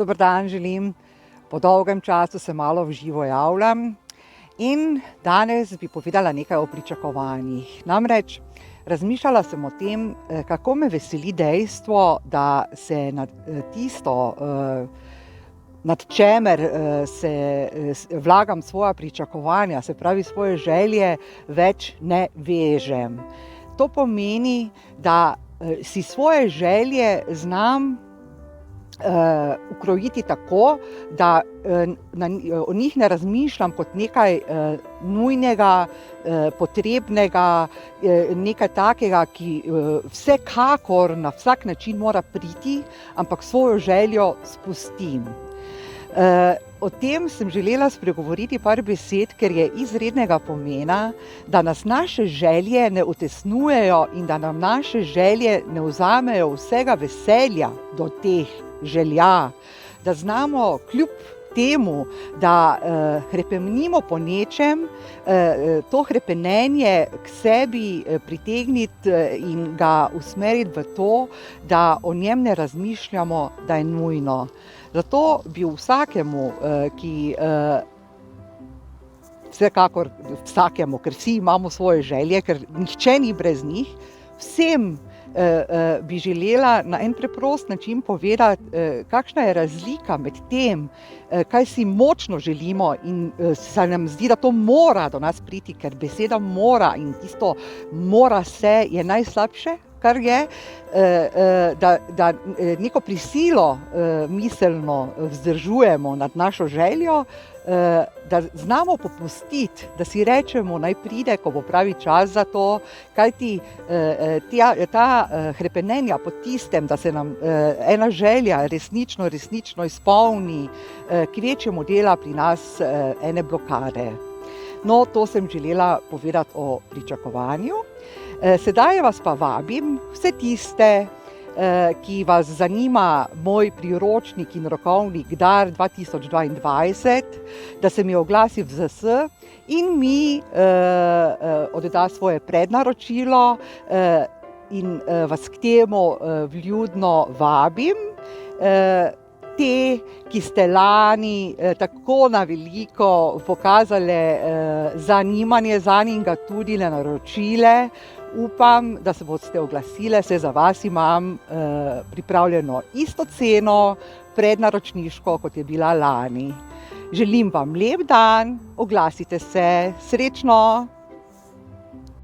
Dober dan želim. Po dolgem času se malo v živo javljam in danes bi povedala nekaj o pričakovanjih. Namreč razmišljala sem o tem, kako me veseli dejstvo, da se nad tisto, nad čemer vlagam svoja pričakovanja, se pravi svoje želje, več ne vežem. To pomeni, da si svoje želje znam ukrojiti tako, da o njih ne razmišljam kot nekaj nujnega, potrebnega, nekaj takega, ki vsekakor na vsak način mora priti, ampak svojo željo spustim. O tem sem želela spregovoriti par besed, ker je izrednega pomena, da nas naše želje ne utesnujejo in da nam naše želje ne vzamejo vsega veselja do teh želja, da znamo kljub temu, da hrepenimo po nečem, to hrepenenje k sebi pritegniti in ga usmeriti v to, da o njem ne razmišljamo, da je nujno. Zato bi vsakemu, vsekakor vsakemu, ker vsi imamo svoje želje, ker nihče ni brez njih, vsem bi želela na en preprost način povedati, kakšna je razlika med tem, kaj si močno želimo in se nam zdi, da to mora do nas priti, ker beseda mora in tisto mora se je najslabše, kar je, da neko prisilo miselno vzdržujemo nad našo željo, da znamo popustiti, da si rečemo, naj pride, ko bo pravi čas za to, kajti ta hrepenenja po tistem, da se nam ena želja resnično izpolni, kvečjemu dela pri nas ene blokade. No, to sem želela povedati o pričakovanju. Sedaj vas pa vabim, vse tiste, ki vas zanima moj priročnik in rokovnik Dar 2022, da se mi oglasi v ZS in mi odda svoje prednaročilo in vas k temu vljudno vabim. Te, ki ste lani tako na veliko pokazali zanimanje zanj in ga tudi naročile, upam, da se boste oglasile, saj za vas imam pripravljeno isto ceno prednaročniško, kot je bila lani. Želim vam lep dan, oglasite se, srečno!